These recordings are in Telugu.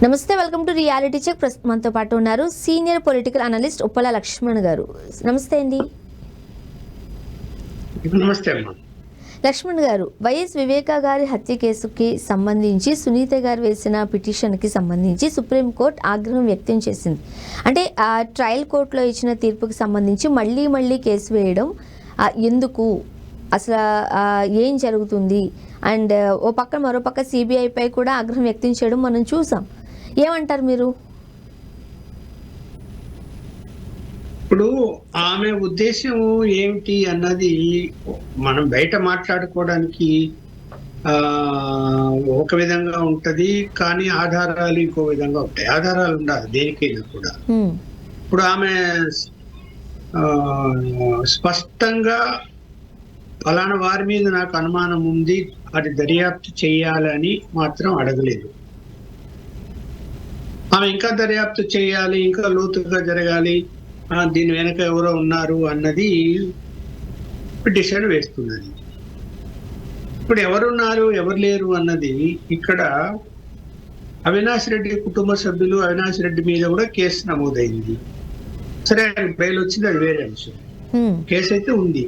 నమస్తే, వెల్కమ్ టు రియాలిటీ చెక్. మనతో పాటు ఉన్నారు senior political analyst Uppala Lakshman గారు. నమస్తే అండి. నమస్తే అమ్మా. లక్ష్మణ్ గారు, వైఎస్ వివేకా గారి హత్య కేసుకి సంబంధించి సునీత గారు వేసిన పిటిషన్కి సంబంధించి సుప్రీంకోర్టు ఆగ్రహం వ్యక్తం చేసింది. అంటే ఆ ట్రయల్ కోర్టులో ఇచ్చిన తీర్పుకి సంబంధించి మళ్ళీ కేసు వేయడం ఎందుకు, అసలు ఏం జరుగుతుంది, అండ్ ఓ పక్క మరో పక్క సిబిఐపై కూడా ఆగ్రహం వ్యక్తం చేయడం మనం చూసాం. ఏమంటారు మీరు? ఇప్పుడు ఆమె ఉద్దేశం ఏమిటి అన్నది మనం బయట మాట్లాడుకోవడానికి ఒక విధంగా ఉంటది, కానీ ఆధారాలు ఇంకో విధంగా ఉంటాయి. ఆధారాలు ఉండాలి దేనికైనా కూడా. ఇప్పుడు ఆమె స్పష్టంగా ఫలానా వారి మీద నాకు అనుమానం ఉంది, అది దర్యాప్తు చేయాలని మాత్రం అడగలేదు. ఆమె ఇంకా దర్యాప్తు చేయాలి, ఇంకా లోతుగా జరగాలి, దీని వెనక ఎవరో ఉన్నారు అన్నది పిటిషన్ వేస్తున్నది. ఇప్పుడు ఎవరున్నారు ఎవరు లేరు అన్నది ఇక్కడ అవినాష్ రెడ్డి కుటుంబ సభ్యులు, అవినాష్ రెడ్డి మీద కూడా కేసు నమోదైంది. సరే, బెయిల్ వచ్చింది, అది వేరే అంశం. కేసు అయితే ఉంది,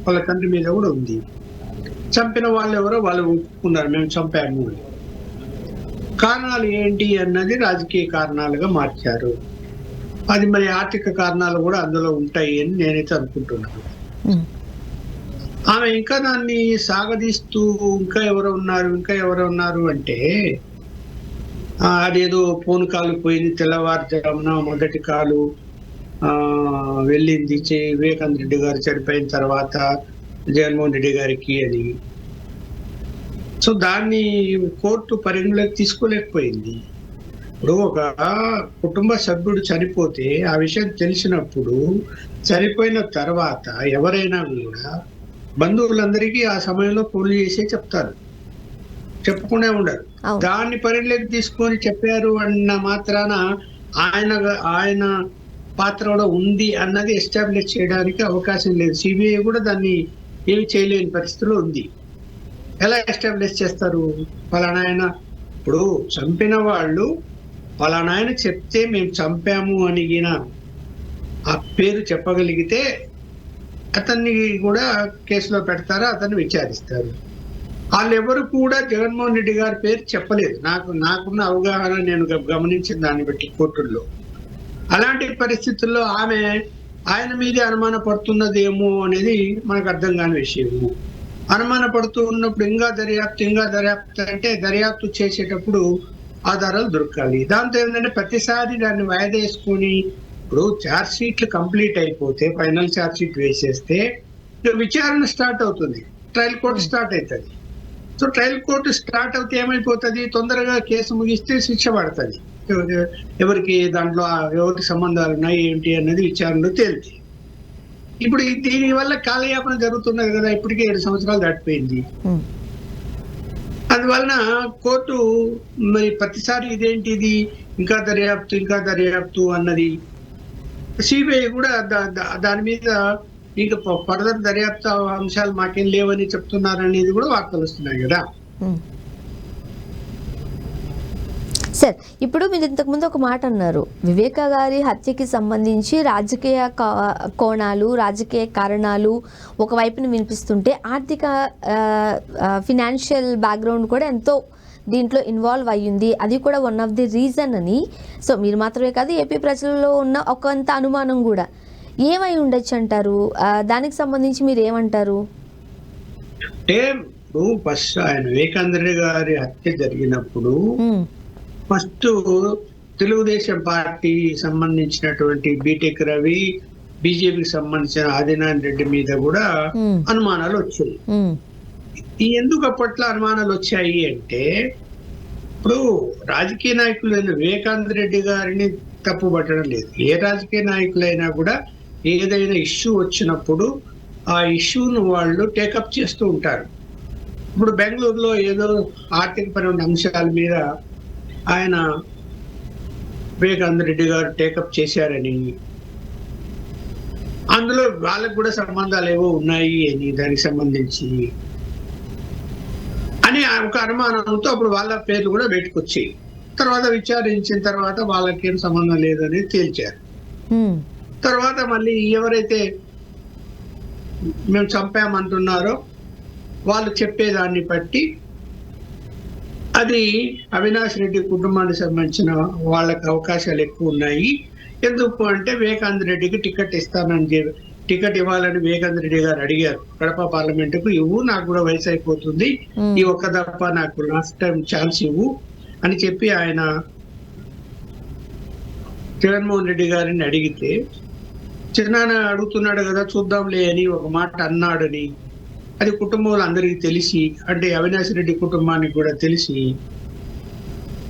వాళ్ళ తండ్రి మీద కూడా ఉంది. చంపిన వాళ్ళు ఎవరో వాళ్ళు ఒప్పుకున్నారు, మేము చంపాము అని. కారణాలు ఏంటి అన్నది రాజకీయ కారణాలుగా మార్చారు. అది మరి ఆర్థిక కారణాలు కూడా అందులో ఉంటాయి అని నేనైతే అనుకుంటున్నాను. ఆమె ఇంకా దాన్ని సాగదీస్తూ ఇంకా ఎవరో ఉన్నారు అంటే అదేదో ఫోన్ కాల్ పోయింది, తెల్లవారుజామున మొదటి కాలు వెళ్ళింది వివేకానంద రెడ్డి గారు చనిపోయిన తర్వాత జగన్మోహన్ రెడ్డి గారికి అని. సో దాన్ని కోర్టు పరిగణలోకి తీసుకోలేకపోయింది. ఇప్పుడు ఒక కుటుంబ సభ్యుడు చనిపోతే ఆ విషయం తెలిసినప్పుడు చనిపోయిన తర్వాత ఎవరైనా కూడా బంధువులందరికీ ఆ సమయంలో ఫోన్లు చేసే చెప్తారు, చెప్పుకునే ఉండరు. దాన్ని పరిగణలోకి తీసుకొని చెప్పారు అన్న మాత్రాన ఆయన పాత్ర కూడా ఉంది అన్నది ఎస్టాబ్లిష్ చేయడానికి అవకాశం లేదు. సిబిఐ కూడా దాన్ని ఏమి చేయలేని పరిస్థితిలో ఉంది. ఎలా ఎస్టాబ్లిష్ చేస్తారు? ఫలానా ఆయన, ఇప్పుడు చంపిన వాళ్ళు ఫలానా ఆయన చెప్తే మేము చంపాము అని ఆ పేరు చెప్పగలిగితే అతన్ని కూడా కేసులో పెడతారు, అతన్ని విచారిస్తారు. వాళ్ళెవరు కూడా జగన్మోహన్ రెడ్డి గారి పేరు చెప్పలేదు. నాకున్న అవగాహన, నేను గమనించిన దాన్ని బట్టి కోర్టుల్లో. అలాంటి పరిస్థితుల్లో ఆమె ఆయన మీదే అనుమాన పడుతున్నదేమో అనేది మనకు అర్థం కాని విషయము. అనుమాన పడుతూ ఉన్నప్పుడు ఇంకా దర్యాప్తు అంటే దర్యాప్తు చేసేటప్పుడు ఆధారాలు దొరకాలి. దాంతో ఏంటంటే ప్రతిసారి దాన్ని వాయిదా వేసుకొని, ఇప్పుడు ఛార్జ్ షీట్లు కంప్లీట్ అయిపోతే ఫైనల్ ఛార్జ్ షీట్ వేసేస్తే విచారణ స్టార్ట్ అవుతుంది, ట్రయల్ కోర్టు స్టార్ట్ అవుతుంది. సో ట్రయల్ కోర్టు స్టార్ట్ అవుతే ఏమైపోతుంది, తొందరగా కేసు ముగిస్తే శిక్ష పడుతుంది. ఎవరికి దాంట్లో ఎవరికి సంబంధాలు ఉన్నాయి ఏంటి అన్నది విచారణలో తేలితే. ఇప్పుడు దీని వల్ల కాలయాపన జరుగుతున్నది కదా, ఇప్పటికే 7 సంవత్సరాలు దాటిపోయింది. అందువలన కోర్టు మరి ప్రతిసారి ఇదేంటిది ఇంకా దర్యాప్తు అన్నది. సిబిఐ కూడా దాని మీద ఇంకా ఫర్దర్ దర్యాప్తు అంశాలు మాకేం లేవని చెప్తున్నారనేది కూడా వార్తలు వస్తున్నాయి కదా. సార్, ఇప్పుడు మీరు ఇంతకుముందు ఒక మాట అన్నారు, వివేకా గారి హత్యకి సంబంధించి రాజకీయ కోణాలు, రాజకీయ కారణాలు ఒకవైపున వినిపిస్తుంటే ఆర్థిక ఫినాన్షియల్ బ్యాక్గ్రౌండ్ కూడా ఎంతో దీంట్లో ఇన్వాల్వ్ అయ్యింది, అది కూడా వన్ ఆఫ్ ది రీజన్ అని. సో మీరు మాత్రమే కాదు, ఏపీ ప్రజల్లో ఉన్న ఒకంత అనుమానం కూడా ఏమై ఉండొచ్చు అంటారు? దానికి సంబంధించి మీరు ఏమంటారు? అంటే ఫస్ట్ ఆయన వివేకానంద గారి హత్య జరిగినప్పుడు ఫస్ట్ తెలుగుదేశం పార్టీ సంబంధించినటువంటి బీటెక్ రవి, బీజేపీకి సంబంధించిన ఆదినారాయణ రెడ్డి మీద కూడా అనుమానాలు వచ్చాయి. ఎందుకు అప్పట్లో అనుమానాలు వచ్చాయి అంటే, ఇప్పుడు రాజకీయ నాయకులైన వివేకానంద రెడ్డి గారిని తప్పు పట్టడం లేదు. ఏ రాజకీయ నాయకులైనా కూడా ఏదైనా ఇష్యూ వచ్చినప్పుడు ఆ ఇష్యూను వాళ్ళు టేకప్ చేస్తూ ఉంటారు. ఇప్పుడు బెంగళూరులో ఏదో ఆర్థికపరమైన అంశాల మీద ఆయన వివేకానంద రెడ్డి గారు టేకప్ చేశారని, అందులో వాళ్ళకు కూడా సంబంధాలు ఏవో ఉన్నాయి అని దానికి సంబంధించి అని ఒక అనుమానంతో అప్పుడు వాళ్ళ పేర్లు కూడా బయటకు వచ్చాయి. తర్వాత విచారించిన తర్వాత వాళ్ళకేం సంబంధం లేదని తేల్చారు. తర్వాత మళ్ళీ ఎవరైతే మేము చంపామంటున్నారో వాళ్ళు చెప్పేదాన్ని బట్టి అది అవినాష్ రెడ్డి కుటుంబానికి సంబంధించిన వాళ్ళకి అవకాశాలు ఎక్కువ ఉన్నాయి. ఎందుకు అంటే వివేకానంద రెడ్డికి టికెట్ ఇస్తానని టికెట్ ఇవ్వాలని వివేకానంద రెడ్డి గారు అడిగారు. కడప పార్లమెంటుకు ఇవ్వు, నాకు కూడా వయసు అయిపోతుంది, ఈ ఒక్క దప్ప నాకు లాస్ట్ టైం ఛాన్స్ ఇవ్వు అని చెప్పి ఆయన జగన్మోహన్ రెడ్డి గారిని అడిగితే, చిన్నాన్న అడుగుతున్నాడు కదా చూద్దాంలే అని ఒక మాట అన్నాడని అది కుటుంబంలో అందరికీ తెలిసి, అంటే అవినాష్ రెడ్డి కుటుంబానికి కూడా తెలిసి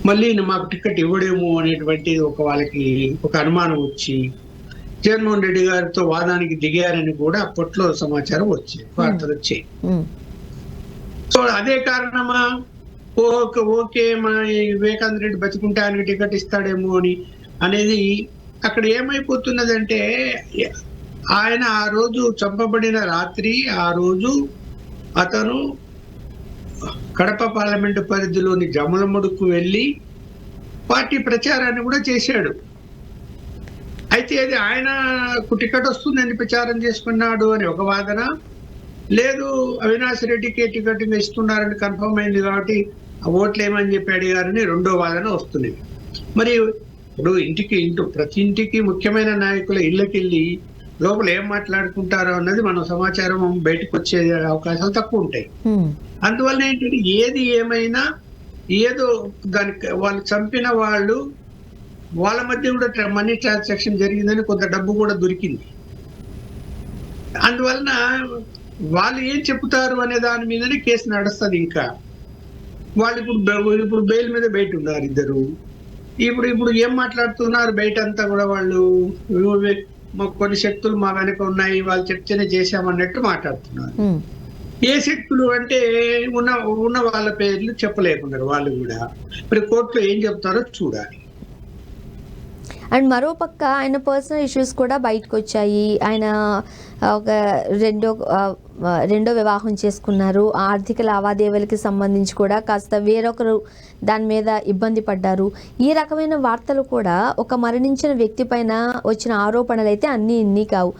మళ్ళీ మాకు టికెట్ ఇవ్వడేమో అనేటువంటి వాళ్ళకి ఒక అనుమానం వచ్చి జగన్మోహన్ రెడ్డి గారితో వాదానికి దిగారని కూడా అప్పట్లో సమాచారం వచ్చేది, వార్తలు వచ్చాయి. సో అదే కారణమా ఓకే మా వివేకానంద రెడ్డి బతికుంటే ఆయనకి టికెట్ ఇస్తాడేమో అని అనేది అక్కడ ఏమైపోతున్నదంటే, ఆయన ఆ రోజు చంపబడిన రాత్రి ఆ రోజు అతను కడప పార్లమెంటు పరిధిలోని జమలమడుకు వెళ్ళి పార్టీ ప్రచారాన్ని కూడా చేశాడు. అయితే అది ఆయనకు టికెట్ వస్తుందని ప్రచారం చేసుకున్నాడు అని ఒక వాదన, లేదు అవినాష్ రెడ్డికి టికెట్ ఇస్తున్నారని కన్ఫర్మ్ అయింది కాబట్టి ఆ ఓట్లు ఏమని చెప్పి అడిగారని రెండో వాదన వస్తుంది. మరి ఇప్పుడు ప్రతి ఇంటికి ముఖ్యమైన నాయకుల ఇళ్ళకెళ్ళి లోపల ఏం మాట్లాడుకుంటారో అన్నది మనం సమాచారం బయటకు వచ్చే అవకాశాలు తక్కువ ఉంటాయి. అందువల్ల ఏంటంటే ఏది ఏమైనా ఏదో దానికి వాళ్ళు చంపిన వాళ్ళు వాళ్ళ మధ్య కూడా మనీ ట్రాన్సాక్షన్ జరిగిందని కొంత డబ్బు కూడా దొరికింది. అందువలన వాళ్ళు ఏం చెప్తారు అనే దాని మీదనే కేసు నడుస్తుంది. ఇంకా వాళ్ళు ఇప్పుడు బెయిల్ మీద బయట ఉన్నారు ఇద్దరు. ఇప్పుడు ఏం మాట్లాడుతున్నారు బయట అంతా కూడా, వాళ్ళు మాకు కొన్ని శక్తులు మా వెనక ఉన్నాయి, వాళ్ళు చెప్తేనే చేశామన్నట్టు మాట్లాడుతున్నారు. ఏ శక్తులు అంటే ఉన్న వాళ్ళ పేర్లు చెప్పలేకున్నారు వాళ్ళు కూడా. మరి కోర్టులో ఏం చెప్తారో చూడాలి. అండ్ మరోపక్క ఆయన పర్సనల్ ఇష్యూస్ కూడా బయటకు వచ్చాయి. ఆయన ఒక రెండో వివాహం చేసుకున్నారు. ఆర్థిక లావాదేవీలకి సంబంధించి కూడా కాస్త వేరొకరు దాని మీద ఇబ్బంది పడ్డారు. ఈ రకమైన వార్తలు కూడా ఒక మరణించిన వ్యక్తి పైన వచ్చిన ఆరోపణలు అయితే ఇన్ని కావు.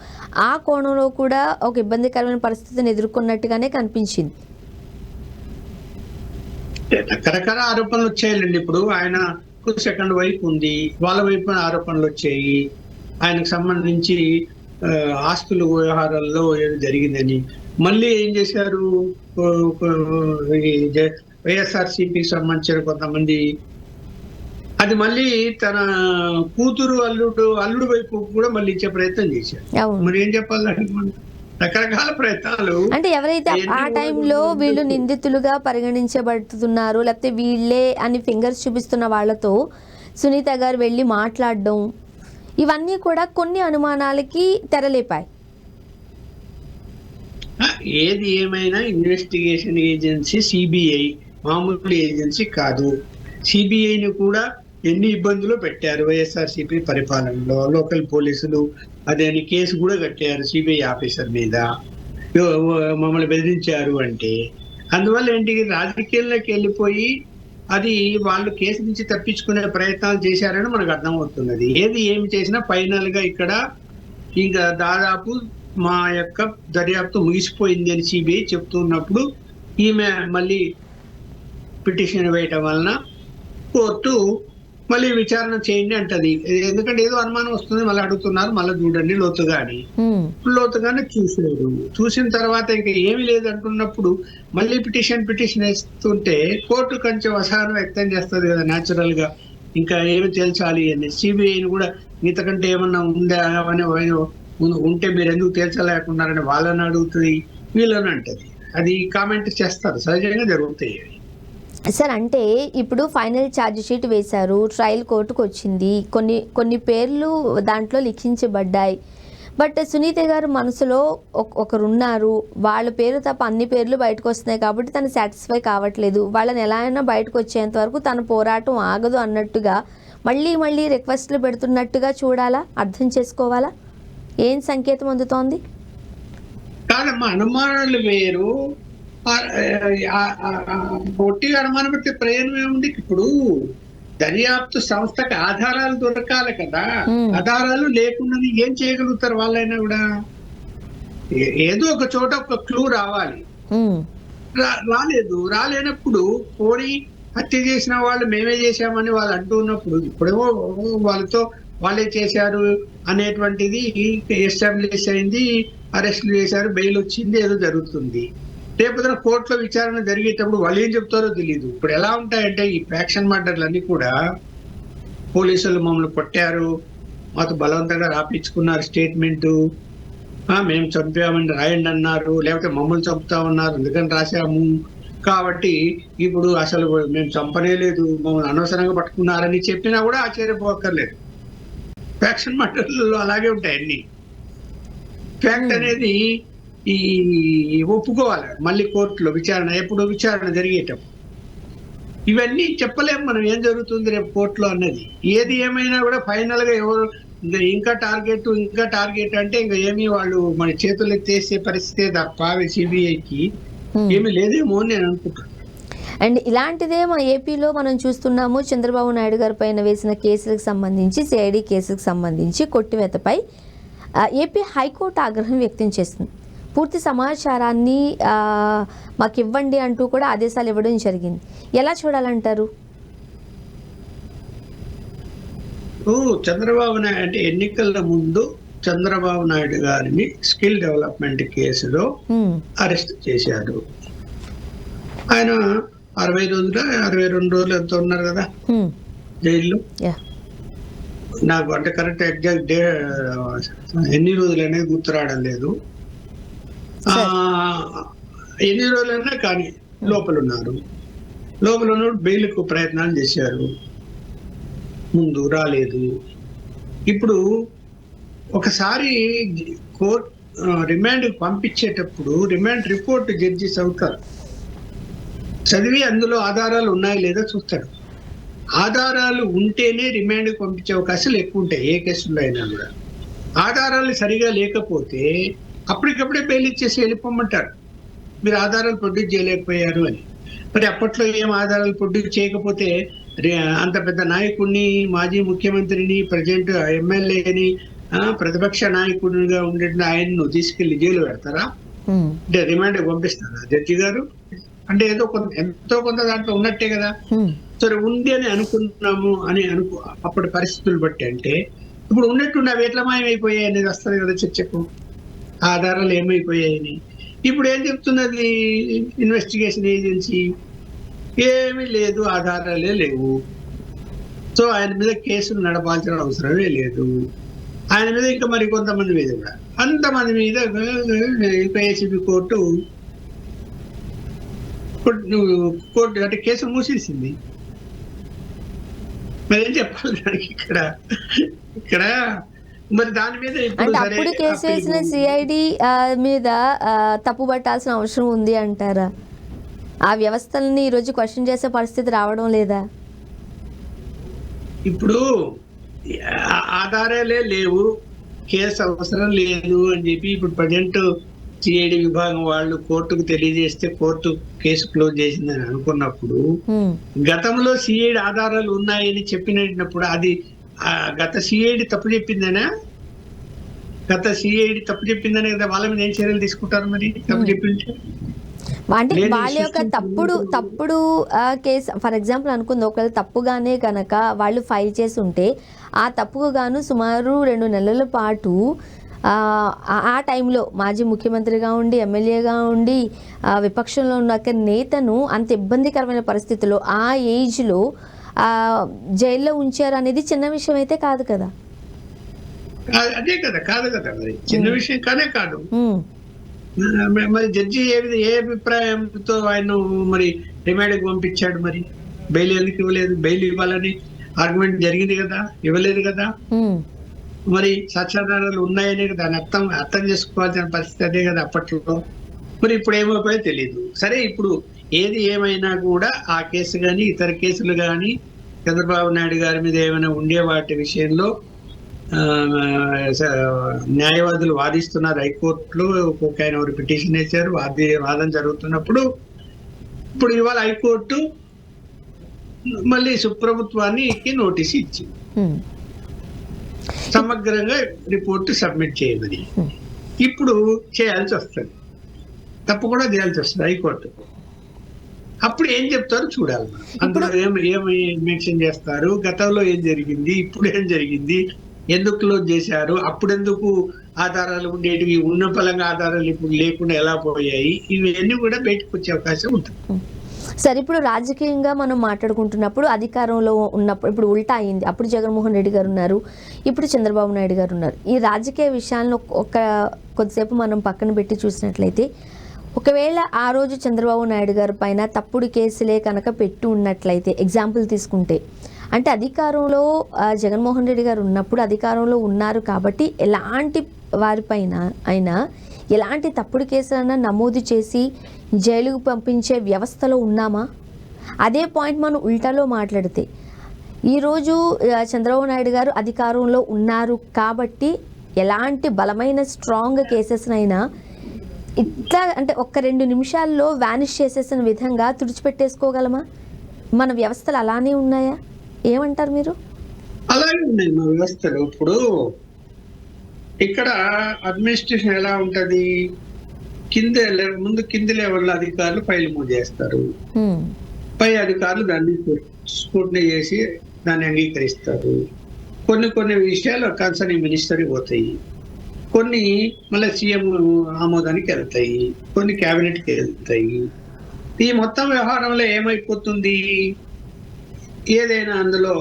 ఆ కోణంలో కూడా ఒక ఇబ్బందికరమైన పరిస్థితిని ఎదుర్కొన్నట్టుగానే కనిపించింది. రకరకాల ఆరోపణలు వచ్చాయండి. ఇప్పుడు ఆయన సెకండ్ వైపు ఉంది, వాళ్ళ వైపు ఆరోపణలు వచ్చాయి. ఆయనకు సంబంధించి ఆస్తుల వ్యవహారాల్లో ఏదో జరిగిందని మళ్ళీ ఏం చేశారు, వైఎస్ఆర్సీపీకి సంబంధించిన కొంతమంది అది మళ్ళీ తన కూతురు అల్లుడు వైపు కూడా మళ్ళీ ఇచ్చే ప్రయత్నం చేశారు. మరి ఏం చెప్పాలి, రకరకాల ప్రయత్నాలు. అంటే ఎవరైతే ఆ టైంలో వీళ్ళు నిందితులుగా పరిగణించబడుతున్నారు, లేకపోతే వీళ్ళే అని ఫింగర్స్ చూపిస్తున్న వాళ్ళతో సునీత గారు వెళ్ళి మాట్లాడడం, ఇవన్నీ కూడా కొన్ని అనుమానాలకి తెరలేపాయి. ఏది ఏమైనా ఇన్వెస్టిగేషన్ ఏజెన్సీ సిబిఐ మామూలు ఏజెన్సీ కాదు. సిబిఐని కూడా ఎన్ని ఇబ్బందులు పెట్టారు వైఎస్ఆర్సీపీ పరిపాలనలో. లోకల్ పోలీసులు అదేని కేసు కూడా కట్టారు సిబిఐ ఆఫీసర్ మీద, మమ్మల్ని బెదిరించారు అంటే. అందువల్ల ఏంటి, రాజకీయాల్లోకి వెళ్ళిపోయి అది వాళ్ళు కేసు నుంచి తప్పించుకునే ప్రయత్నాలు చేశారని మనకు అర్థమవుతున్నది. ఏమి చేసినా ఫైనల్ గా ఇక్కడ ఇంకా దాదాపు మా యొక్క దర్యాప్తు ముగిసిపోయింది అని సిబిఐ చెప్తున్నప్పుడు ఈమె మళ్ళీ పిటిషన్ వేయటం వలన కోర్టు మళ్ళీ విచారణ చేయండి అంటది. ఎందుకంటే ఏదో అనుమానం వస్తుంది, మళ్ళీ అడుగుతున్నారు, మళ్ళీ చూడండి లోతుగానే చూసారు. చూసిన తర్వాత ఇంకా ఏమీ లేదు అంటున్నప్పుడు మళ్ళీ పిటిషన్ వేస్తుంటే కోర్టు కొంచెం అసహనం వ్యక్తం చేస్తుంది కదా న్యాచురల్ గా, ఇంకా ఏమి తేల్చాలి అని. సిబిఐని కూడా ఇంతకంటే ఏమన్నా ఉందా అని ఉంటే మీరు ఎందుకు తేల్చలేకున్నారని వాళ్ళని అడుగుతుంది, వీళ్ళని అంటది. అది కామెంట్ చేస్తారు, సహజంగా జరుగుతాయి. సార్, అంటే ఇప్పుడు ఫైనల్ ఛార్జ్ షీట్ వేశారు, ట్రయల్ కోర్టుకు వచ్చింది, కొన్ని పేర్లు దాంట్లో లిఖించబడ్డాయి. బట్ సునీత గారు మనసులో ఒకరున్నారు, వాళ్ళ పేరు తప్ప అన్ని పేర్లు బయటకు వస్తున్నాయి కాబట్టి తను సాటిస్ఫై కావట్లేదు, వాళ్ళని ఎలా అయినా బయటకు వచ్చేంత వరకు తన పోరాటం ఆగదు అన్నట్టుగా మళ్ళీ రిక్వెస్ట్లు పెడుతున్నట్టుగా చూడాలా, అర్థం చేసుకోవాలా? ఏం సంకేతం అందుతోంది? కాదమ్మా, అనుమానాలు వేరు, ఒట్టిగా అనుమానం పెడితే ప్రయోజనం ఏముంది? ఇప్పుడు దర్యాప్తు సంస్థకి ఆధారాలు దొరకాలి కదా. Hmm. ఆధారాలు లేకుండా ఏం చేయగలుగుతారు వాళ్ళైనా కూడా? ఏదో ఒక చోట ఒక క్లూ రావాలి. ఉమ్, రాలేనప్పుడు పోనీ హత్య చేసిన వాళ్ళు మేమే చేశామని వాళ్ళు అంటూ ఉన్నప్పుడు, ఇప్పుడేమో వాళ్ళే చేశారు అనేటువంటిది ఎస్టాబ్లిష్ అయింది, అరెస్టులు చేశారు, బెయిల్ వచ్చింది, ఏదో జరుగుతుంది. రేపొద్దున కోర్టులో విచారణ జరిగేటప్పుడు వాళ్ళు ఏం చెప్తారో తెలియదు. ఇప్పుడు ఎలా ఉంటాయంటే ఈ ఫ్యాక్షన్ మర్డర్లు అన్ని కూడా, పోలీసులు మమ్మల్ని కొట్టారు, మాతో బలవంతంగా రాపించుకున్నారు స్టేట్మెంటు, మేము చంపామని రాయండి అన్నారు, లేకపోతే మమ్మల్ని చంపుతామన్నారు అందుకని రాశాము, కాబట్టి ఇప్పుడు అసలు మేము చంపనే లేదు, మమ్మల్ని అనవసరంగా పట్టుకున్నారని చెప్పినా కూడా ఆశ్చర్యపోక్కర్లేదు. ఫ్యాక్షన్ మర్డర్లు అలాగే ఉంటాయి అన్ని. ఫ్యాక్ట్ అనేది ఈ ఒప్పుకోవాలి మళ్ళీ కోర్టులో ఎప్పుడు విచారణ జరిగేటప్పుడు. ఇవన్నీ చెప్పలేము మనం ఏం జరుగుతుంది రేపు కోర్టులో అన్నది. ఏది ఏమైనా కూడా ఫైనల్ గా ఎవరు ఇంకా టార్గెట్ అంటే ఇంకా ఏమి వాళ్ళు మన చేతులు ఎత్తేసే పరిస్థితే తప్ప సిబిఐకి ఏమీ లేదేమో అని నేను అనుకుంటున్నాను. అండ్ ఇలాంటిదే మన ఏపీలో మనం చూస్తున్నాము. చంద్రబాబు నాయుడు గారి పైన వేసిన కేసులకు సంబంధించి, సిఐడి కేసులకు సంబంధించి కొట్టివేతపై ఏపీ హైకోర్టు ఆగ్రహం వ్యక్తం చేస్తుంది. పూర్తి సమాచారాన్ని మాకు ఇవ్వండి అంటూ కూడా ఆదేశాలు ఇవ్వడం జరిగింది. ఎలా చూడాలంటారు? చంద్రబాబు నాయుడు అంటే ఎన్నికల ముందు చంద్రబాబు నాయుడు గారిని స్కిల్ డెవలప్మెంట్ కేసులో అరెస్ట్ చేశారు. ఆయన 62 రోజులు ఎంత ఉన్నారు కదా జైల్లో. నాకు అంటే కరెక్ట్ ఎగ్జాక్ట్ ఎన్ని రోజులు అనేది గుర్తు రావడం లేదు. ఎన్ని రోజులైనా కానీ లోపల ఉన్నారు. బెయిల్కు ప్రయత్నాలు చేశారు, ముందు రాలేదు. ఇప్పుడు ఒకసారి కోర్టు రిమాండ్ పంపించేటప్పుడు రిమాండ్ రిపోర్ట్ జడ్జి చదివి అందులో ఆధారాలు ఉన్నాయో లేదో చూస్తాడు. ఆధారాలు ఉంటేనే రిమాండ్కి పంపించే అవకాశాలు ఎక్కువ ఉంటాయి ఏ కేసులో అయినా కూడా. ఆధారాలు సరిగా లేకపోతే అప్పటికప్పుడే బెయిల్ ఇచ్చేసి వెళ్ళిపోమంటారు, మీరు ఆధారాలు ప్రొడ్యూస్ చేయలేకపోయారు అని. మరి అప్పట్లో ఏం ఆధారాలు ప్రొడ్యూస్ చేయకపోతే అంత పెద్ద నాయకుడిని, మాజీ ముఖ్యమంత్రిని, ప్రజెంట్ ఎమ్మెల్యేని, ప్రతిపక్ష నాయకుడిగా ఉండే ఆయన్ను తీసుకెళ్లి జైలు పెడతారా? అంటే రిమాండ్ పంపిస్తారా జడ్జి గారు? అంటే ఎంతో కొంత దాంట్లో ఉన్నట్టే కదా. సరే ఉంది అని అనుకున్నాము అని అప్పటి పరిస్థితులు బట్టి. అంటే ఇప్పుడు ఉన్నట్టుండి అవి ఎట్లా మాయమైపోయాయి అనేది వస్తుంది కదా చర్చకు. ఆధారాలు ఏమైపోయాయని ఇప్పుడు ఏం చెప్తున్నది ఇన్వెస్టిగేషన్ ఏజెన్సీ? ఏమీ లేదు, ఆధారాలే లేవు. సో ఆయన మీద కేసులు నడపాల్సిన అవసరమే లేదు. ఆయన మీద ఇంకా మరి కొంతమంది మీద కూడా, అంతమంది మీద ఏసీబీ కోర్టు అంటే కేసులు మూసేసింది. మరి ఏం చెప్పాలి దానికి ఇక్కడ మరి దాని మీద అంటే అప్పుడు కేసు వేసిన సిఐడి మీద తప్పు పట్టాల్సిన అవసరం ఉంది అంటారా? ఆ వ్యవస్థల్ని ఈరోజు క్వశ్చన్ చేసే పరిస్థితి రావడం లేదా? ఇప్పుడు ఆధారాలే లేవు, కేసు అవసరం లేదు అని చెప్పి ఇప్పుడు ప్రజెంట్ సిఐడి విభాగం వాళ్ళు కోర్టుకు తెలియజేస్తే కోర్టు కేసు క్లోజ్ చేసిందని అనుకున్నప్పుడు, గతంలో సిఐడి ఆధారాలు ఉన్నాయని చెప్పినప్పుడు అది గత సిఐడి తప్పు చెప్పిందనే కదా వాళ్ళ మీద ఏం చర్యలు తీసుకుంటారు? మరి తప్పు చెప్పింటే అంటే వాళ్ళ యొక్క తప్పుడు కేసు ఫర్ ఎగ్జాంపుల్ అనుకుంది, ఒకవేళ తప్పుగానే కనుక వాళ్ళు ఫైల్ చేసి ఉంటే ఆ తప్పుకు గాను సుమారు 2 నెలల పాటు ఆ టైంలో మాజీ ముఖ్యమంత్రిగా ఉండి, ఎమ్మెల్యేగా ఉండి, విపక్షంలో ఉన్న నేతను అంత ఇబ్బందికరమైన పరిస్థితుల్లో ఆ ఏజ్లో జైల్లో ఉంచారు అనేది చిన్న విషయం అయితే కాదు కదా. అదే కదా, కాదు కదా, మరి చిన్న విషయం కానే కాదు. మరి జడ్జి ఏ అభిప్రాయంతో ఆయన మరి రిమాండ్కి పంపించాడు? మరి బెయిల్ ఎందుకు ఇవ్వలేదు? బెయిల్ ఇవ్వాలని ఆర్గ్యుమెంట్ జరిగింది కదా, ఇవ్వలేదు కదా. మరి సాక్ష్యాధారాలు ఉన్నాయనే కదా అర్థం చేసుకోవాల్సిన పరిస్థితి అదే కదా అప్పట్లో. మరి ఇప్పుడు ఏమైపోయో తెలియదు. సరే, ఇప్పుడు ఏది ఏమైనా కూడా ఆ కేసు కానీ ఇతర కేసులు కానీ చంద్రబాబు నాయుడు గారి మీద ఏమైనా ఉండే వాటి విషయంలో న్యాయవాదులు వాదిస్తున్నారు హైకోర్టులో. ఒక ఆయన ఎవరు పిటిషన్ వేశారు, వాదన జరుగుతున్నప్పుడు ఇప్పుడు ఇవాళ హైకోర్టు మళ్ళీ ప్రభుత్వానికి నోటీస్ ఇచ్చింది ఉమ్, సమగ్రంగా రిపోర్ట్ సబ్మిట్ చేయమని. ఇప్పుడు చేయాల్సి వస్తుంది, తప్పకుండా చేయాల్సి వస్తుంది హైకోర్టు. అప్పుడు ఏం చెప్తారో చూడాలి మనం. అందులో ఏమి మెన్షన్ చేస్తారు, గతంలో ఏం జరిగింది, ఇప్పుడు ఏం జరిగింది, ఎందుకు క్లోజ్ చేశారు, అప్పుడెందుకు ఆధారాలు ఉండేటివి, ఉన్న పలంగా ఆధారాలు ఇప్పుడు లేకుండా ఎలా పోయాయి, ఇవన్నీ కూడా బయటకు వచ్చే అవకాశం ఉంటుంది. సరే, ఇప్పుడు రాజకీయంగా మనం మాట్లాడుకుంటున్నప్పుడు అధికారంలో ఉన్నప్పుడు ఇప్పుడు ఉల్టా అయింది. అప్పుడు జగన్మోహన్ రెడ్డి గారు ఉన్నారు, ఇప్పుడు చంద్రబాబు నాయుడు గారు ఉన్నారు. ఈ రాజకీయ విషయాలను కొద్దిసేపు మనం పక్కన పెట్టి చూసినట్లయితే, ఒకవేళ ఆ రోజు చంద్రబాబు నాయుడు గారి పైన తప్పుడు కేసులే కనుక పెట్టి ఉన్నట్లయితే, ఎగ్జాంపుల్ తీసుకుంటే, అంటే అధికారంలో జగన్మోహన్ రెడ్డి గారు ఉన్నప్పుడు అధికారంలో ఉన్నారు కాబట్టి ఎలాంటి వారిపైన అయినా ఎలాంటి తప్పుడు కేసులన్నా నమోదు చేసి జైలుకు పంపించే వ్యవస్థలో ఉన్నామా? అదే పాయింట్ మనం ఉల్టాలో మాట్లాడితే, ఈరోజు చంద్రబాబు నాయుడు గారు అధికారంలో ఉన్నారు కాబట్టి ఎలాంటి బలమైన స్ట్రాంగ్ కేసెస్నైనా ఇట్లా అంటే 1-2 నిమిషాల్లో వ్యానిష్ చేసేసిన విధంగా తుడిచిపెట్టేసుకోగలమా? మన వ్యవస్థలు అలానే ఉన్నాయా? ఏమంటారు మీరు? అలాగే ఉన్నాయి మా వ్యవస్థలు. ఇప్పుడు ఇక్కడ అడ్మినిస్ట్రేషన్ ఎలా ఉంటది, ముందు కింది లెవెల్ అధికారులు ఫైల్ మూవ్ చేస్తారు, పై అధికారులు దాన్ని స్క్రూటినీ చేసి దాన్ని అంగీకరిస్తారు. కొన్ని విషయాలు కన్సర్నింగ్ మినిస్టర్ పోతాయి, కొన్ని మళ్ళీ సీఎం ఆమోదానికి వెళ్తాయి, కొన్ని క్యాబినెట్కి వెళ్తాయి. ఈ మొత్తం వ్యవహారంలో ఏమైపోతుంది, ఏదైనా అందులో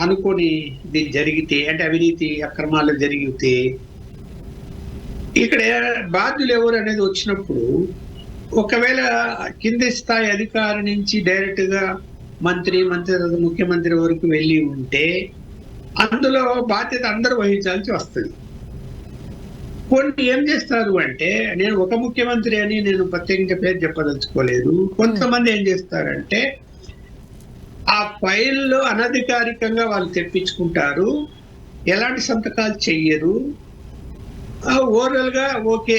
అనుకోని జరిగితే, అంటే అవినీతి అక్రమాలు జరిగితే, ఇక్కడ బాధ్యులు ఎవరు అనేది వచ్చినప్పుడు, ఒకవేళ కింది స్థాయి అధికారి నుంచి డైరెక్ట్ గా మంత్రి ముఖ్యమంత్రి వరకు వెళ్ళి ఉంటే అందులో బాధ్యత అందరూ వహించాల్సి వస్తుంది. కొన్ని ఏం చేస్తారు అంటే, నేను ఒక ముఖ్యమంత్రి అని నేను ప్రత్యేకంగా పేరు చెప్పదలుచుకోలేదు, కొంతమంది ఏం చేస్తారంటే ఆ ఫైల్లో అనధికారికంగా వాళ్ళు తెప్పించుకుంటారు, ఎలాంటి సంతకాలు చెయ్యరు, ఓవరాల్ గా ఓకే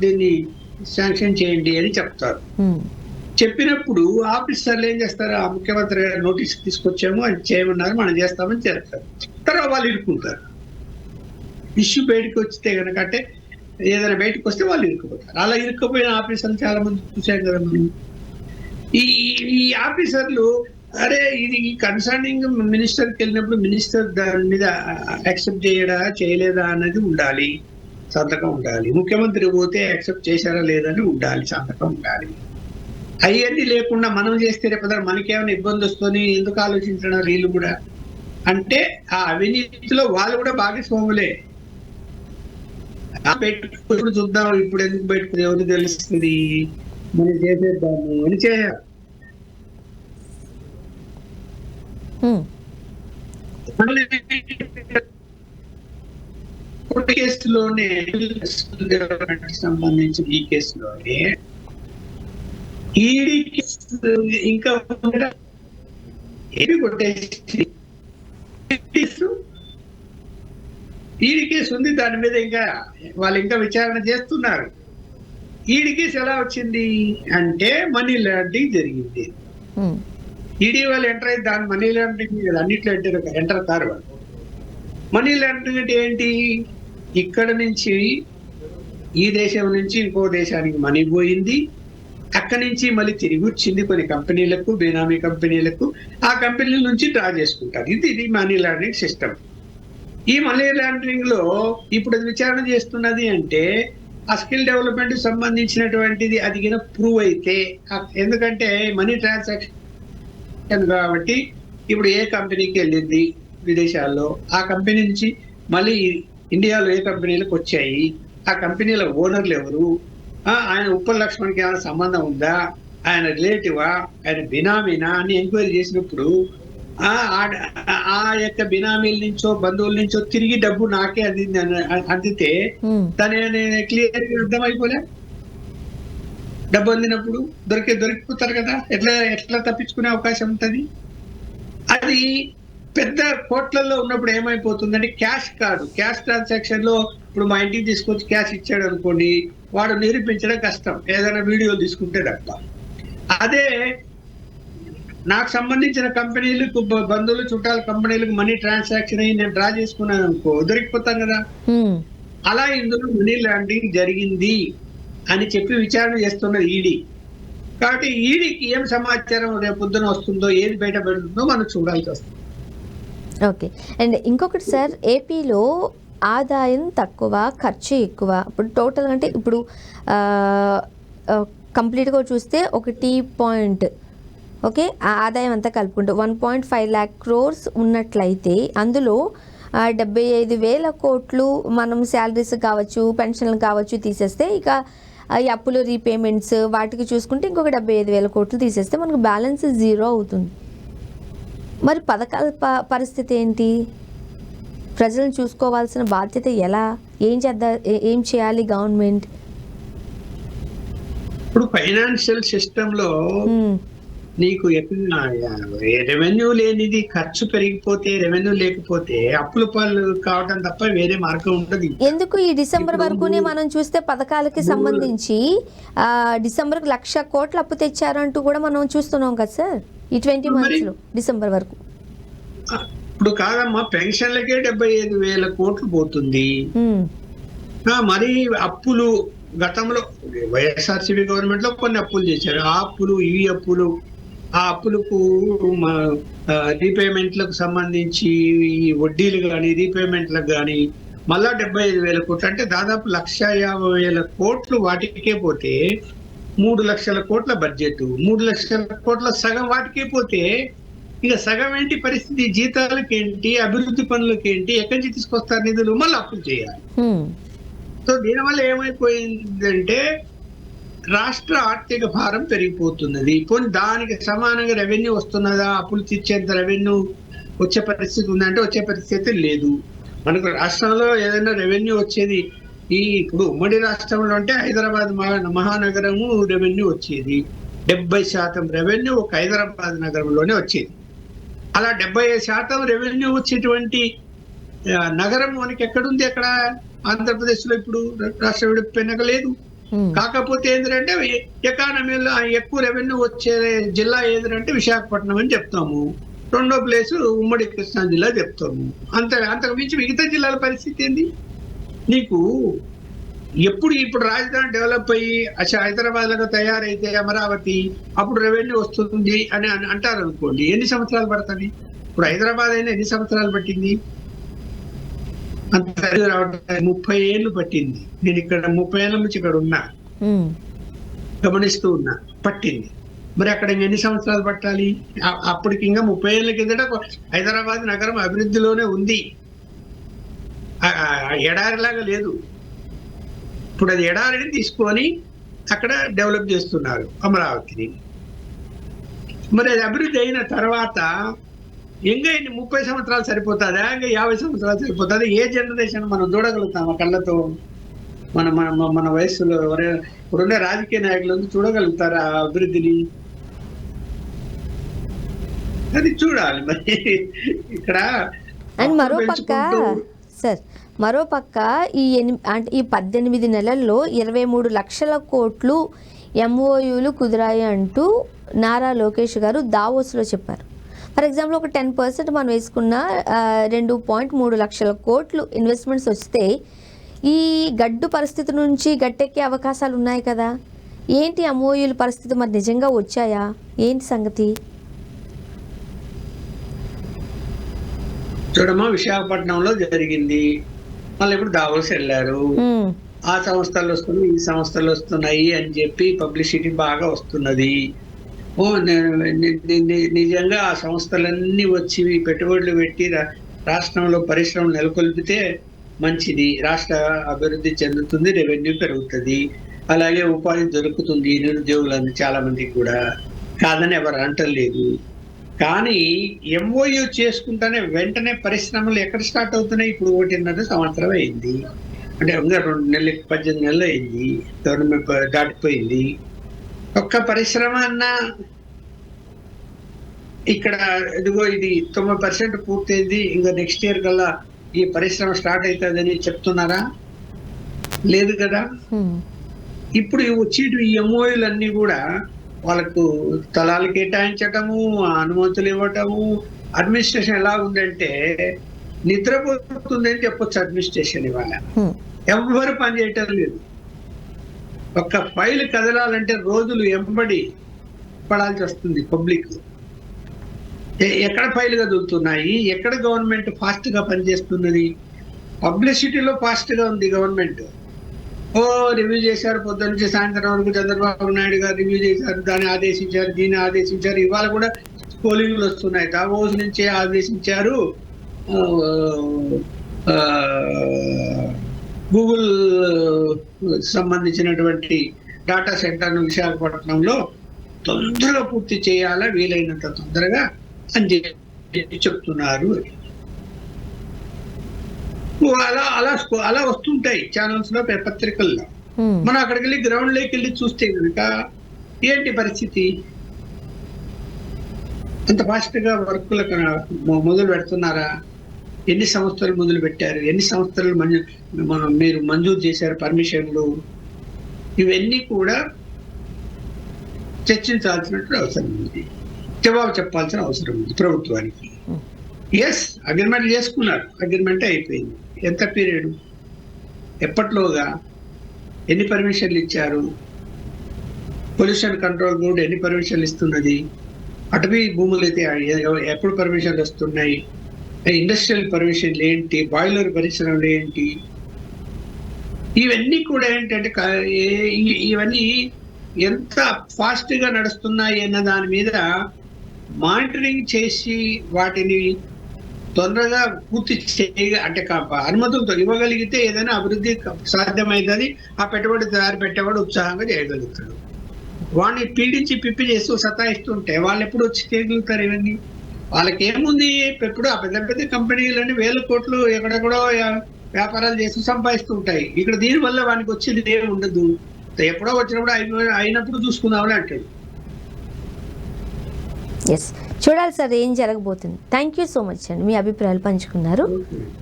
దీన్ని శాంక్షన్ చేయండి అని చెప్తారు. చెప్పినప్పుడు ఆఫీసర్లు ఏం చేస్తారు, ఆ ముఖ్యమంత్రి గారు నోటీస్ తీసుకొచ్చాము, అది చేయమన్నారు, మనం చేస్తామని చేస్తారు. తర్వాత వాళ్ళు ఇరుక్కుంటారు. ఇష్యూ బయటకు వస్తే కనుక, అంటే ఏదైనా బయటకు వస్తే వాళ్ళు ఇరుక్కుపోతారు. అలా ఇరుక్కుపోయిన ఆఫీసర్లు చాలా మంది చూసాం కదా మనం. ఈ ఆఫీసర్లు, అరే ఇది కన్సర్నింగ్ మినిస్టర్కి వెళ్ళినప్పుడు మినిస్టర్ దాని మీద యాక్సెప్ట్ చేయలేదా అన్నది ఉండాలి, సంతకం ఉండాలి. ముఖ్యమంత్రి పోతే యాక్సెప్ట్ చేశారా లేదని ఉండాలి, సంతకం ఉండాలి. అవన్నీ లేకుండా మనం చేస్తే రేపు మనకేమైనా ఇబ్బంది వస్తుంది ఎందుకు ఆలోచించడం వీళ్ళు కూడా. అంటే ఆ అవినీతిలో వాళ్ళు కూడా భాగస్వాములే. పెట్టుకుని చూద్దాం, ఇప్పుడు ఎందుకు పెట్టుకుని ఎవరు తెలుస్తుంది, మనం చేసేద్దాము అని చేయాలి. కేసులోనే సంబంధించిన ఈ కేసులోనే ఈడీ కేసు ఇంకా ఈడీ కేసు ఉంది, దాని మీద వాళ్ళు ఇంకా విచారణ చేస్తున్నారు. ఈడీ కేసు ఎలా వచ్చింది అంటే మనీ లాండరింగ్ జరిగింది. ఈడీ వాళ్ళు ఎంటర్ అయితే దాని మనీ లాండరింగ్ అన్నిట్లో ఎంటర్ కారు వాళ్ళు. మనీ లాండరింగ్ అంటే ఏంటి, ఇక్కడ నుంచి ఈ దేశం నుంచి ఇంకో దేశానికి మనీ పోయింది, అక్కడి నుంచి మళ్ళీ తిరిగి వచ్చింది కొన్ని కంపెనీలకు, బేనామీ కంపెనీలకు, ఆ కంపెనీల నుంచి డ్రా చేసుకుంటారు. ఇది మనీ లాండరింగ్ సిస్టమ్. ఈ మనీ లాండరింగ్ లో ఇప్పుడు విచారణ చేస్తున్నది అంటే ఆ స్కిల్ డెవలప్మెంట్ సంబంధించినటువంటిది అది ప్రూవ్ అయితే, ఎందుకంటే మనీ ట్రాన్సాక్షన్ కాబట్టి ఇప్పుడు ఏ కంపెనీకి వెళ్ళింది విదేశాల్లో, ఆ కంపెనీ నుంచి మళ్ళీ ఇండియాలో ఏ కంపెనీలకు వచ్చాయి, ఆ కంపెనీల ఓనర్లు ఎవరు, ఆయన ఉప్పల్ లక్ష్మణ్కి ఏమైనా సంబంధం ఉందా, ఆయన రిలేటివా, ఆయన బినామీనా అని ఎంక్వైరీ చేసినప్పుడు ఆ యొక్క బినామీల నుంచో బంధువుల నుంచో తిరిగి డబ్బు నాకే అందితే తనే క్లియర్ గా అర్థమైపోలే. డబ్బు అందినప్పుడు దొరికిపోతారు కదా, ఎట్లా తప్పించుకునే అవకాశం ఉంటది. అది పెద్ద కోట్లలో ఉన్నప్పుడు ఏమైపోతుందంటే క్యాష్ కాదు, క్యాష్ ట్రాన్సాక్షన్ లో ఇప్పుడు మా ఇంటికి తీసుకొచ్చి క్యాష్ ఇచ్చాడు అనుకోండి, వాడు నిరూపించడం కష్టం ఏదైనా వీడియో తీసుకుంటే తప్ప. అదే నాకు సంబంధించిన కంపెనీలకు బంధువులు చుట్టాల కంపెనీలకు మనీ ట్రాన్సాక్షన్ అయ్యి నేను డ్రా చేసుకున్నాను అనుకో, దొరికిపోతాం కదా. అలా ఇందులో మనీ లాండరింగ్ జరిగింది అని చెప్పి విచారణ చేస్తున్నది ఈడీ. కాబట్టి ఈడీకి ఏం సమాచారం రేపు పొద్దున వస్తుందో, ఏది బయటపడుతుందో మనం చూడాల్సి వస్తుంది. ఓకే. అండ్ ఇంకొకటి సార్, ఏపీలో ఆదాయం తక్కువ, ఖర్చు ఎక్కువ. ఇప్పుడు టోటల్ అంటే ఇప్పుడు కంప్లీట్గా చూస్తే 1 ఓకే ఆదాయం అంతా కలుపుకుంటే 1.5 lakh crores ఉన్నట్లయితే అందులో 75,000 కోట్లు మనం శాలరీస్ కావచ్చు, పెన్షన్లు కావచ్చు తీసేస్తే, ఇక ఈ అప్పులు రీపేమెంట్స్ వాటికి చూసుకుంటే ఇంకొక 75,000 కోట్లు తీసేస్తే మనకు బ్యాలెన్స్ 0 అవుతుంది. మరి పథకాల పరిస్థితి ఏంటి? ప్రజలను చూసుకోవాల్సిన బాధ్యత ఎలా? ఏం చేయాలి గవర్నమెంట్? ఇప్పుడు ఫైనాన్షియల్ సిస్టమ్ లో నీకు రెవెన్యూ లేనిది, ఖర్చు పెరిగిపోతే, రెవెన్యూ లేకపోతే అప్పుల పాలు కావడం తప్ప వేరే మార్గం ఉంటుంది. ఎందుకు ఈ డిసెంబర్ వరకునే మనం చూస్తే పథకాలకి సంబంధించి డిసెంబర్కి 1,00,000 కోట్లు అప్పు తెచ్చారంటూ కూడా మనం చూస్తున్నాం కదా సార్, ఈ 20 months లో డిసెంబర్ వరకు. ఇప్పుడు కాదమ్మా, పెన్షన్లకే 75,000 కోట్లు పోతుంది. మరి అప్పులు గతంలో వైఎస్ఆర్సీపీ గవర్నమెంట్ లో కొన్ని అప్పులు చేశారు. ఆ అప్పులు, ఇవి అప్పులు, ఆ అప్పులకు రీపేమెంట్లకు సంబంధించి ఈ వడ్డీలు కానీ, రీపేమెంట్లకు కానీ మళ్ళా 75,000 కోట్లు, అంటే దాదాపు 1,50,000 కోట్లు వాటికే పోతే 3 లక్షల కోట్ల బడ్జెట్, 3 లక్షల కోట్ల సగం వాటికే పోతే ఇక సగం ఏంటి పరిస్థితి? జీతాలకి ఏంటి, అభివృద్ధి పనులకి ఏంటి, ఎక్కడి నుంచి తీసుకొస్తారు నిధులు? మళ్ళీ అప్పులు చేయాలి. సో దీనివల్ల ఏమైపోయిందంటే రాష్ట్ర ఆర్థిక భారం పెరిగిపోతున్నది. పోనీ దానికి సమానంగా రెవెన్యూ వస్తున్నదా? అప్పులు తీర్చేంత రెవెన్యూ వచ్చే పరిస్థితి ఉందంటే వచ్చే పరిస్థితి లేదు. మనకు రాష్ట్రంలో ఏదైనా రెవెన్యూ వచ్చేది, ఇప్పుడు ఉమ్మడి రాష్ట్రంలో అంటే హైదరాబాద్ మహానగరము రెవెన్యూ వచ్చేది. 70% రెవెన్యూ ఒక హైదరాబాద్ నగరంలోనే వచ్చేది. అలా 75% రెవెన్యూ వచ్చేటువంటి నగరం మనకి ఎక్కడుంది? అక్కడ ఆంధ్రప్రదేశ్ లో ఇప్పుడు రాష్ట్ర విడిపోయినాక లేదు. కాకపోతే ఏంటంటే ఎకానమీలో ఎక్కువ రెవెన్యూ వచ్చే జిల్లా ఏదంటే విశాఖపట్నం అని చెప్తాము. రెండో ప్లేసు ఉమ్మడి కృష్ణా జిల్లా చెప్తాము. అంతకు మించి మిగతా జిల్లాల పరిస్థితి ఏంది? నీకు ఇప్పుడు రాజధాని డెవలప్ అయ్యి హైదరాబాద్ లాగా తయారైతే అమరావతి, అప్పుడు రెవెన్యూ వస్తుంది అని అంటారు అనుకోండి, ఎన్ని సంవత్సరాలు పడుతుంది? ఇప్పుడు హైదరాబాద్ అయినా ఎన్ని సంవత్సరాలు పట్టింది? అంత 30 ఏళ్ళు పట్టింది. నేను ఇక్కడ 30 ఏళ్ళ నుంచి ఇక్కడ ఉన్నా, గమనిస్తూ ఉన్నా, పట్టింది. మరి అక్కడ ఎన్ని సంవత్సరాలు పట్టాలి? అప్పటికి ఇంకా 30 ఏళ్ళ కిందట హైదరాబాద్ నగరం అభివృద్ధిలోనే ఉంది, ఎడారిలాగా లేదు. ఇప్పుడు అది ఎడారిని తీసుకొని అక్కడ డెవలప్ చేస్తున్నారు అమరావతిని. మరి అది అభివృద్ధి అయిన తర్వాత ఇంకా 30 సంవత్సరాలు సరిపోతుందా? ఇంకా 50 సంవత్సరాలు సరిపోతుంది? ఏ జనరేషన్ మనం చూడగలుగుతాం ఆ కళ్ళతో? మన మన మన వయస్సులో ఇప్పుడున్న రాజకీయ నాయకులు చూడగలుగుతారా ఆ అభివృద్ధిని? అది చూడాలి. మరి ఇక్కడ అండ్ మరోపక్క ఈ 18 నెలల్లో 23 లక్షల కోట్లు MOUలు కుదిరాయి అంటూ నారా లోకేష్ గారు దావోస్లో చెప్పారు. ఫర్ ఎగ్జాంపుల్ ఒక 10% మనం వేసుకున్న 2.3 లక్షల కోట్లు ఇన్వెస్ట్మెంట్స్ వస్తే ఈ గడ్డు పరిస్థితి నుంచి గట్టెక్కే అవకాశాలు ఉన్నాయి కదా. ఏంటి MOUల పరిస్థితి? మరి నిజంగా వచ్చాయా? ఏంటి సంగతి? చూడమ్మా, విశాఖపట్నంలో జరిగింది, మళ్ళీ ఇప్పుడు దావోస్ వెళ్ళారు. ఆ సంస్థలు వస్తున్నాయి, ఈ సంస్థలు వస్తున్నాయి అని చెప్పి పబ్లిసిటీ బాగా వస్తున్నది. నిజంగా ఆ సంస్థలన్నీ వచ్చి పెట్టుబడులు పెట్టి రాష్ట్రంలో పరిశ్రమలు నెలకొల్పితే మంచిది, రాష్ట్ర అభివృద్ధి చెందుతుంది, రెవెన్యూ పెరుగుతుంది, అలాగే ఉపాధి దొరుకుతుంది నిరుద్యోగులు చాలా మందికి కూడా, కాదని ఎవరు అంటలేదు. కానీ MOU చేసుకుంటానే వెంటనే పరిశ్రమలు ఎక్కడ స్టార్ట్ అవుతున్నాయి? ఇప్పుడు 1.5 సంవత్సరం అయింది, అంటే ఇంకా 2 నెలలు, 18 నెలలు అయింది, గవర్నమెంట్ దాటిపోయింది. ఒక్క పరిశ్రమ అన్నా ఇక్కడ ఇదిగో ఇది 90% పూర్తయింది, ఇంకా నెక్స్ట్ ఇయర్ కల్లా ఈ పరిశ్రమ స్టార్ట్ అవుతుందని చెప్తున్నారా? లేదు కదా. ఇప్పుడు వచ్చేటి ఈ MOUలన్నీ కూడా వాళ్ళకు స్థలాలు కేటాయించటము, అనుమతులు ఇవ్వటము. అడ్మినిస్ట్రేషన్ ఎలా ఉందంటే నిద్రపోతుందని చెప్పొచ్చు అడ్మినిస్ట్రేషన్ ఇవాళ. ఎవ్వరు పని చేయటం లేదు. ఒక్క ఫైల్ కదలాలంటే రోజులు ఎంబడి పడాల్సి వస్తుంది పబ్లిక్. ఎక్కడ ఫైల్ కదులుతున్నాయి, ఎక్కడ గవర్నమెంట్ ఫాస్ట్ గా పనిచేస్తున్నది? పబ్లిసిటీలో ఫాస్ట్ గా ఉంది గవర్నమెంట్. రివ్యూ చేశారు, పొద్దున్న నుంచి సాయంత్రం వరకు చంద్రబాబు నాయుడు గారు రివ్యూ చేశారు, దాన్ని ఆదేశించారు, దీన్ని ఆదేశించారు. ఇవాళ కూడా పోలింగ్లు వస్తున్నాయి. దావోస్ నుంచే ఆదేశించారు. గూగుల్ సంబంధించినటువంటి డాటా సెంటర్ను విశాఖపట్నంలో తొందరగా పూర్తి చేయాలా, వీలైనంత తొందరగా అని చెప్పి చెప్తున్నారు. అలా అలా అలా వస్తుంటాయి ఛానల్స్ లో, పత్రికల్లో. మనం అక్కడికి వెళ్ళి గ్రౌండ్ లోకి వెళ్ళి చూస్తే కనుక ఏంటి పరిస్థితి? అంత ఫాస్ట్ గా వర్కులకు మొదలు పెడుతున్నారా? ఎన్ని సంస్థలు మొదలు పెట్టారు? ఎన్ని సంస్థలు మీరు మంజూరు చేశారు పర్మిషన్లు? ఇవన్నీ కూడా చర్చించాల్సినటువంటి అవసరం ఉంది, జవాబు చెప్పాల్సిన అవసరం ఉంది ప్రభుత్వానికి. ఎస్, అగ్రిమెంట్ చేసుకున్నారు, అగ్రిమెంట్ అయిపోయింది. ఎంత పీరియడ్, ఎప్పట్లోగా, ఎన్ని పర్మిషన్లు ఇచ్చారు? పొల్యూషన్ కంట్రోల్ బోర్డు ఎన్ని పర్మిషన్లు ఇస్తున్నది? అటవీ భూములు అయితే ఎప్పుడు పర్మిషన్లు వస్తున్నాయి? ఇండస్ట్రియల్ పర్మిషన్లు ఏంటి? బాయిలర్ పరిశ్రమలు ఏంటి? ఇవన్నీ కూడా ఏంటంటే ఇవన్నీ ఎంత ఫాస్ట్ గా నడుస్తున్నాయి అన్న దాని మీద మానిటరింగ్ చేసి వాటిని తొందరగా పూర్తి అంటే అనుమతులతో ఇవ్వగలిగితే ఏదైనా అభివృద్ధి సాధ్యమైందని ఆ పెట్టుబడి తయారు పెట్టేవాడు ఉత్సాహంగా చేయగలుగుతాడు. వాడిని పీడించి పిప్పి చేస్తూ సతాయిస్తుంటే వాళ్ళు ఎప్పుడు వచ్చి చేయగలుగుతారు? ఇవన్నీ వాళ్ళకి ఏముంది? ఎప్పుడు ఆ పెద్ద పెద్ద కంపెనీలని వేల కోట్లు ఎక్కడెక్కడో వ్యాపారాలు చేస్తూ సంపాదిస్తుంటాయి. ఇక్కడ దీనివల్ల వానికి వచ్చేది ఏమి ఉండదు. ఎప్పుడో వచ్చినప్పుడు అయినప్పుడు చూసుకుందామని అంటాడు. ఎస్, చూడాలి సార్ ఏం జరగబోతుంది. థ్యాంక్ యూ సో మచ్ అండి, మీ అభిప్రాయాలు పంచుకున్నారు.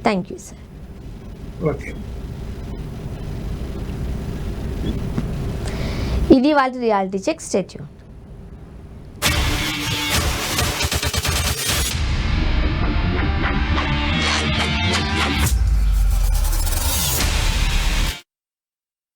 Thank you sir. ఓకే, ఇది వాళ్ళ రియాలిటీ చెక్. Stay tuned.